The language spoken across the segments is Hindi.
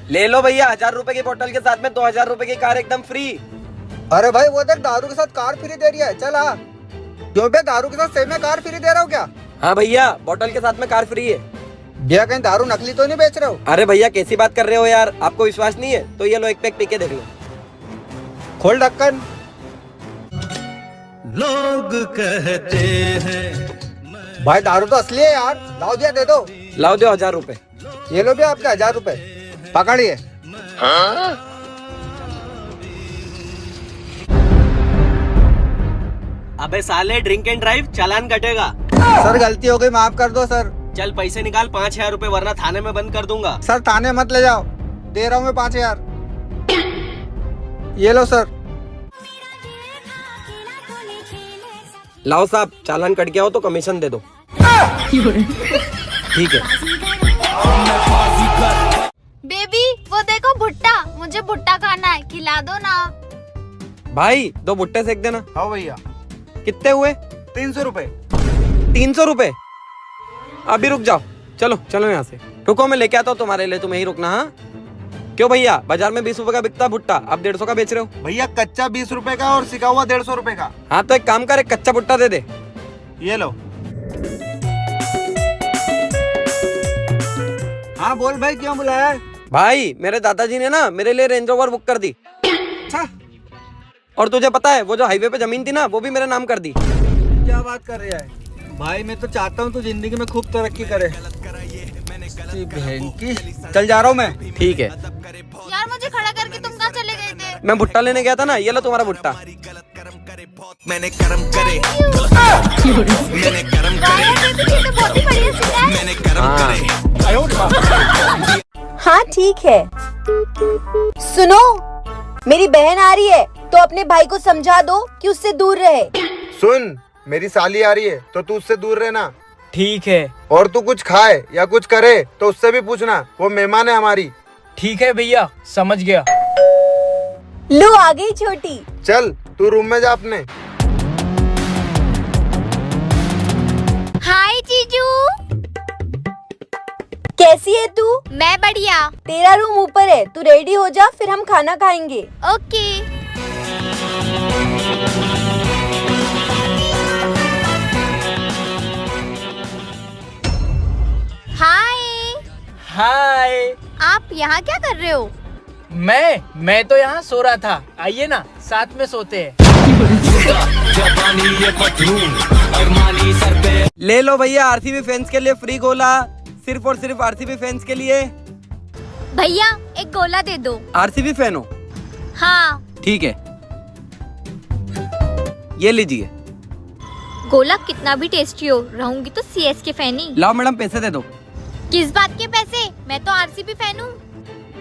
ले लो भैया, 1000 रुपए की बोतल के साथ में 2000 रुपए की कार एकदम फ्री। अरे भाई वो देख दारू के साथ कार फ्री दे रही है, चल आ। क्यों बे, दारू के साथ सेम में कार फ्री दे रहा हो क्या? हाँ भैया, बोतल के साथ में कार फ्री है। भैया कहीं दारू नकली तो नहीं बेच रहे हो? अरे भैया कैसी बात कर रहे हो यार, आपको विश्वास नहीं है तो ये लो एक पैक पी के देख लो। खोल ढक्कन। लोग कहते हैं भाई दारू तो असली है यार, लाओ भैया दे दो। लाओ दो 1000 रुपए। ये लो भैया आपके 1000 रुपए, पकड़िए। अबे साले, ड्रिंक एंड ड्राइव चालान कटेगा। सर गलती हो गई, माफ कर दो सर। चल पैसे निकाल 5000 रुपए, वरना थाने में बंद कर दूंगा। सर थाने मत ले जाओ, दे रहा हूँ मैं 5000। ये लो सर। लाओ साहब, चालान कट गया हो तो कमीशन दे दो। ठीक है। बेबी वो देखो भुट्टा, मुझे भुट्टा खाना है, खिला दो ना। भाई 2 भुट्टे सेक देना। हाँ भैया। कितने हुए? 300 रुपए। 300 रुपए? अभी रुक जाओ, चलो चलो यहाँ से। रुको मैं लेके आता हूँ तुम्हारे लिए, तुम यही रुकना। हाँ क्यों भैया, बाजार में 20 रुपए का बिकता भुट्टा, आप 150 का बेच रहे हो? भैया कच्चा 20 रुपए का और सिका हुआ 150 रुपए का। हाँ तो एक काम कर, एक कच्चा भुट्टा दे दे। ये लो। हाँ बोल भाई, क्यों बुलाया है? भाई मेरे दादाजी ने ना मेरे लिए रेंज रोवर बुक कर दी। अच्छा, और तुझे पता है वो जो हाईवे पे जमीन थी ना, वो भी मेरे नाम कर दी। क्या बात कर रहा है भाई? मैं तो चाहता हूँ तू जिंदगी में खूब तरक्की करे। बहन की, चल जा रहा हूँ मैं। ठीक है। यार मुझे खड़ा करके तुम कहाँ चले गए थे? मैं भुट्टा लेने गया था ना, ये लो तुम्हारा भुट्टा। मैंने कर्म करे, मैंने कर्म वाह बेबी, ये तो बहुत ही बढ़िया सीन है। मैंने कर्म करे। हाँ ठीक है। सुनो, मेरी बहन आ रही है तो अपने भाई को समझा दो कि उससे दूर रहे। सुन, मेरी साली आ रही है तो तू उससे दूर रहना। ठीक है। और तू कुछ खाए या कुछ करे तो उससे भी पूछना, वो मेहमान है हमारी। ठीक है भैया, समझ गया। लो आ गई छोटी। चल तू रूम में जा अपने। हाय जीजू। कैसी है तू? मैं बढ़िया। तेरा रूम ऊपर है, तू रेडी हो जा, फिर हम खाना खाएंगे। ओके। हाय। हाय। आप यहाँ क्या कर रहे हो? मैं तो यहाँ सो रहा था, आइए ना साथ में सोते हैं। ले लो भैया, आरसीबी फैंस के लिए फ्री गोला, सिर्फ और सिर्फ आरसीबी फैंस के लिए। भैया एक गोला दे दो। आरसीबी फैन हो? हाँ। ठीक है, ये लीजिए। गोला कितना भी टेस्टी हो, रहूंगी तो सीएसके फैन ही। लाओ मैडम, पैसे दे दो। किस बात के पैसे? मैं तो आरसीबी फैन हूँ।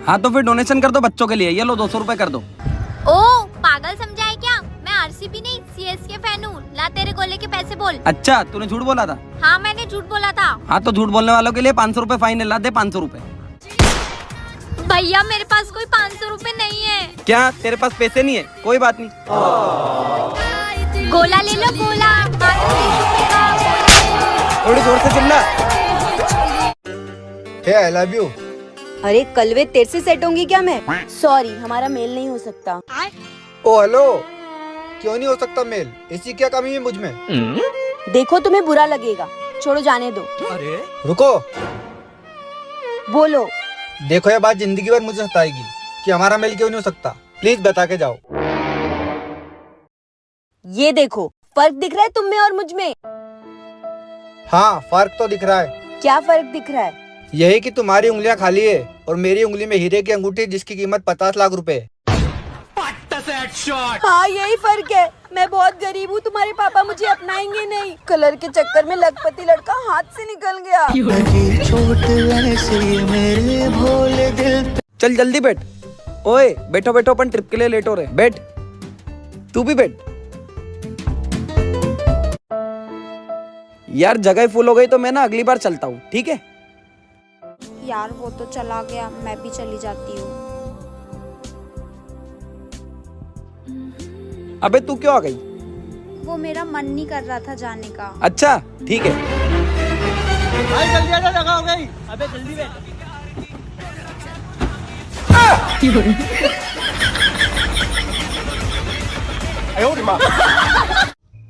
हाँ तो फिर डोनेशन कर दो बच्चों के लिए, ये लो 200 रुपए कर दो। ओ पागल समझा है क्या? मैं आरसीबी नहीं सीएसके फैन हूँ। ला तेरे गोले के पैसे बोल। अच्छा, तूने झूठ बोला था? हाँ मैंने झूठ बोला था। हाँ तो झूठ बोलने वालों के लिए 500 रुपए फाइन है, ला दे 500 रुपए। भैया मेरे पास कोई 500 रुपए नहीं है। क्या तेरे पास पैसे नहीं है? कोई बात नहीं। गोला ले लो, गोला। थोड़ी जोर से चिल्ला। हे आई लव यू। अरे कलवे, तेरे से सेट होंगी क्या मैं? सॉरी, हमारा मेल नहीं हो सकता। ओ हेलो, क्यों नहीं हो सकता मेल? ऐसी क्या कमी है मुझ में? देखो तुम्हें बुरा लगेगा, छोड़ो जाने दो। अरे रुको, बोलो। देखो ये बात जिंदगी भर मुझे सताएगी कि हमारा मेल क्यों नहीं हो सकता। प्लीज बता के जाओ। ये देखो, फर्क दिख रहा है तुम में और मुझ में? हाँ फर्क तो दिख रहा है। क्या फर्क दिख रहा है? यही कि तुम्हारी उंगलियां खाली है और मेरी उंगली में हीरे की अंगूठी जिसकी कीमत 50 लाख रुपए है। हाँ यही फर्क है। मैं बहुत गरीब हूँ, तुम्हारे पापा मुझे अपनाएंगे नहीं। कलर के चक्कर में लखपति लड़का हाथ से निकल गया। चल जल्दी बैठ। ओए बैठो बैठो, अपन ट्रिप के लिए लेट हो रहे। बैठ, तू भी बैठ। यार जगह फुल हो गई तो मैं ना अगली बार चलता हूँ, ठीक है? यार वो तो चला गया, मैं भी चली जाती हूँ। अबे तू क्यों आ गई? वो मेरा मन नहीं कर रहा था जाने का। अच्छा ठीक है। भाई जल्दी आजा, जगह हो गई। अबे जल्दी बैठ।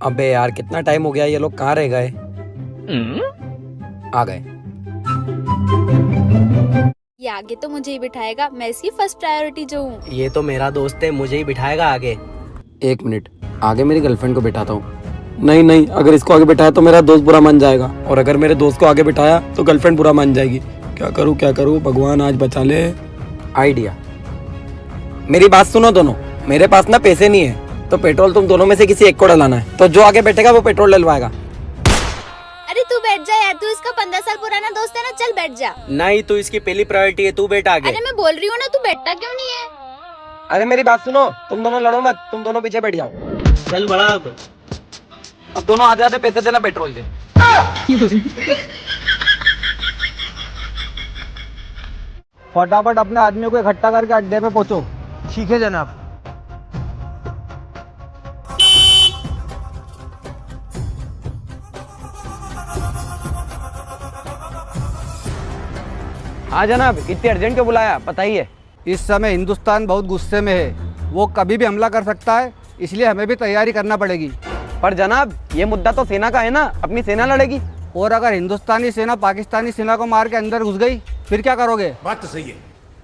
अबे यार कितना टाइम हो गया, ये लोग कहाँ रह गए? आ गए। ये आगे तो मुझे ही बिठाएगा, मैं इसकी फर्स्ट प्रायोरिटी जो हूँ। ये तो मेरा दोस्त है, मुझे ही बिठाएगा आगे। एक मिनट, आगे मेरी गर्लफ्रेंड को बिठाता हूँ। नहीं नहीं, अगर इसको आगे बिठाया तो मेरा दोस्त बुरा मान जाएगा, और अगर मेरे दोस्त को आगे बिठाया तो गर्लफ्रेंड बुरा मान जाएगी। क्या करूँ भगवान आज बचा ले। आइडिया, मेरी बात सुनो दोनों, मेरे पास ना पैसे नहीं है, तो पेट्रोल तुम दोनों में से किसी एक को डलाना है, तो जो आगे बैठेगा वो पेट्रोल डलवाएगा। अरे तू बैठ जा यार, तू इसका 15 साल पुराना दोस्त है ना, चल बैठ जा। नहीं, तू इसकी पहली प्रायोरिटी है, तू बैठ आगे। अरे मैं बोल रही हूँ ना, तू बैठता क्यों नहीं है? अरे मेरी बात सुनो, तुम दोनों लड़ो मत, तुम दोनों पीछे बैठ जाओ। चल बड़ा। अब दोनों आधे आधे पैसे देना पेट्रोल के। फटाफट अपने आदमियों को इकट्ठा करके अड्डे पे पहुंचो। ठीक है जनाब। हाँ जनाब, इतने अर्जेंट क्यों बुलाया, पता ही है। इस समय हिंदुस्तान बहुत गुस्से में है, वो कभी भी हमला कर सकता है, इसलिए हमें भी तैयारी करना पड़ेगी। पर जनाब, ये मुद्दा तो सेना का है ना, अपनी सेना लड़ेगी। और अगर हिंदुस्तानी सेना पाकिस्तानी सेना को मार के अंदर घुस गई, फिर क्या करोगे? बात तो सही है।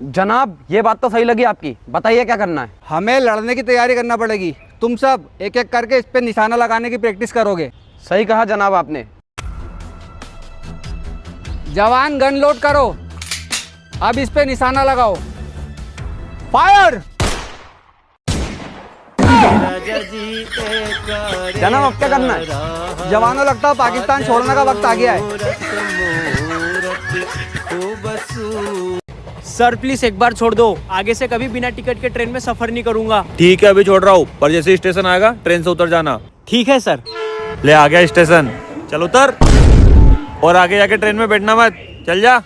जनाब, ये बात तो सही लगी आपकी, बताइए क्या करना है। हमें लड़ने की तैयारी करना पड़ेगी। तुम सब एक एक करके इस पे निशाना लगाने की प्रैक्टिस करोगे। सही कहा जनाब आपने। जवान गन लोड करो, अब इस पे निशाना लगाओ। फायर! जनाब अब क्या करना है? जवानों, लगता है पाकिस्तान छोड़ने का वक्त आ गया है। सर प्लीज एक बार छोड़ दो, आगे से कभी बिना टिकट के ट्रेन में सफर नहीं करूंगा। ठीक है, अभी छोड़ रहा हूँ, पर जैसे स्टेशन आएगा ट्रेन से उतर जाना। ठीक है सर। ले आ गया स्टेशन, चल उतर, और आगे जाके ट्रेन में बैठना मत, चल जा।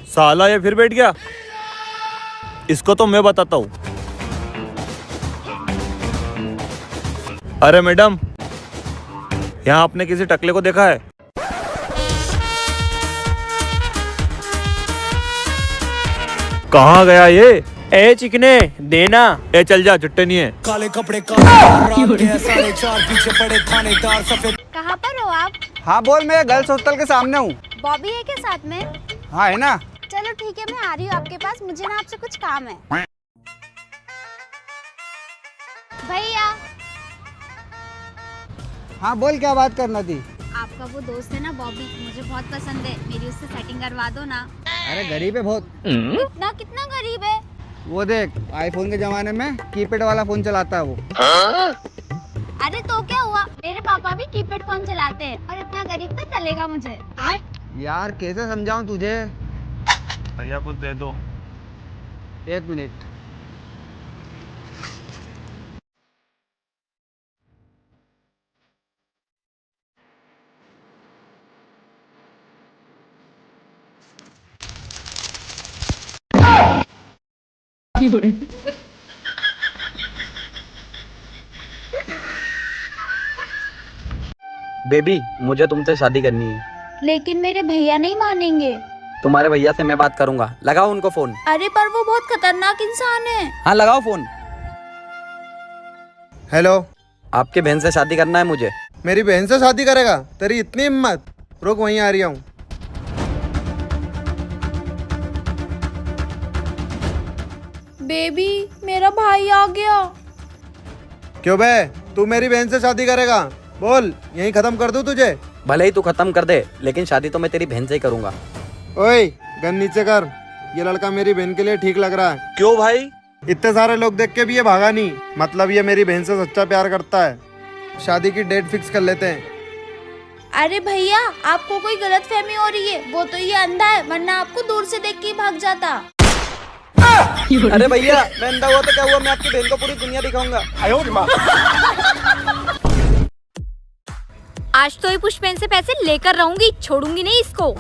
साला ये फिर बैठ गया, इसको तो मैं बताता हूँ। अरे मैडम, यहाँ आपने किसी टकले को देखा है? कहाँ गया ये? ए चिकने देना। ए चल जा, चुट्टे नहीं है। काले कपड़े काले 4:30 पीछे पड़े थानेदार सफेद। कहाँ पर हो आप? हाँ बोल, मैं गर्ल्स हॉस्टल के सामने हूँ। बॉबी है क्या साथ में? हाँ है ना। चलो ठीक है, मैं आ रही हूँ आपके पास, मुझे ना आपसे कुछ काम है। भैया। हाँ बोल, क्या बात करना थी? आपका वो दोस्त है ना बॉबी, मुझे बहुत पसंद है, मेरी उससे सेटिंग करवा दो ना। अरे गरीब है बहुत। कितना कितना गरीब है? वो देख, आईफोन के जमाने में कीपैड वाला फोन चलाता है वो। अरे तो क्या हुआ, मेरे पापा भी कीपैड फोन चलाते हैं, और इतना गरीब तो चलेगा मुझे। यार कैसे समझाऊं तुझे? भैया कुछ दे दो। एक मिनट। बेबी, मुझे तुमसे शादी करनी है। लेकिन मेरे भैया नहीं मानेंगे। तुम्हारे भैया से मैं बात करूंगा, लगाओ उनको फोन। अरे पर वो बहुत खतरनाक इंसान है। हाँ लगाओ फोन। हेलो, आपके बहन से शादी करना है मुझे। मेरी बहन से शादी करेगा? तेरी इतनी हिम्मत? रुक, वहीं आ रही हूँ। बेबी, मेरा भाई आ गया। क्यों बे, तू मेरी बहन से शादी करेगा? बोल, यहीं खत्म कर दूं तुझे? भले ही तू खत्म कर दे, लेकिन शादी तो मैं तेरी बहन से ही करूंगा। ओए, गन नीचे कर। ये लड़का मेरी बहन के लिए ठीक लग रहा है। क्यों भाई? इतने सारे लोग देख के भी ये भागा नहीं, मतलब ये मेरी बहन से सच्चा प्यार करता है। शादी की डेट फिक्स कर लेते हैं। अरे भैया, आपको कोई गलतफहमी हो रही है, वो तो ये अंधा है, वरना आपको दूर से देख के ही भाग जाता। अरे भैया, मैं अंधा हुआ तो क्या हुआ, मैं आपकी बहन को पूरी दुनिया दिखाऊंगा। आज तो ये पुष्पेन से पैसे लेकर रहूंगी, छोड़ूंगी नहीं इसको।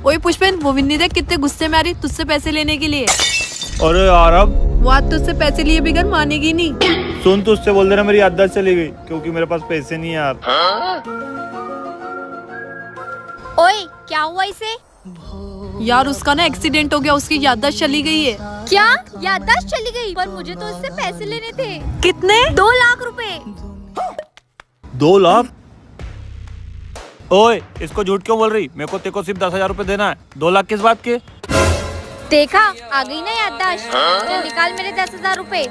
ओए पुष्पेन, वो विन्नी देख कितने गुस्से में आ रही तुझसे पैसे लेने के लिए। अरे यार, अब वो आज तुझसे पैसे लिए बिगर मानेगी नहीं। सुन, तुझसे बोल देना मेरी आदत चली गई, क्योंकि मेरे पास पैसे नहीं है यार। ओए क्या हुआ इसे? यार उसका ना एक्सीडेंट हो गया, उसकी याददाश्त चली गई है। क्या याददाश्त चली गई? पर मुझे तो इससे पैसे लेने थे। कितने? 2 लाख रुपए। 2 लाख? ओए इसको झूठ क्यों बोल रही? मेरे को तेरे को सिर्फ 10,000 रुपए देना है। 2 लाख किस बात के? देखा आ गई ना याददाश्त। चल निकाल मेरे 10,000 रुपए।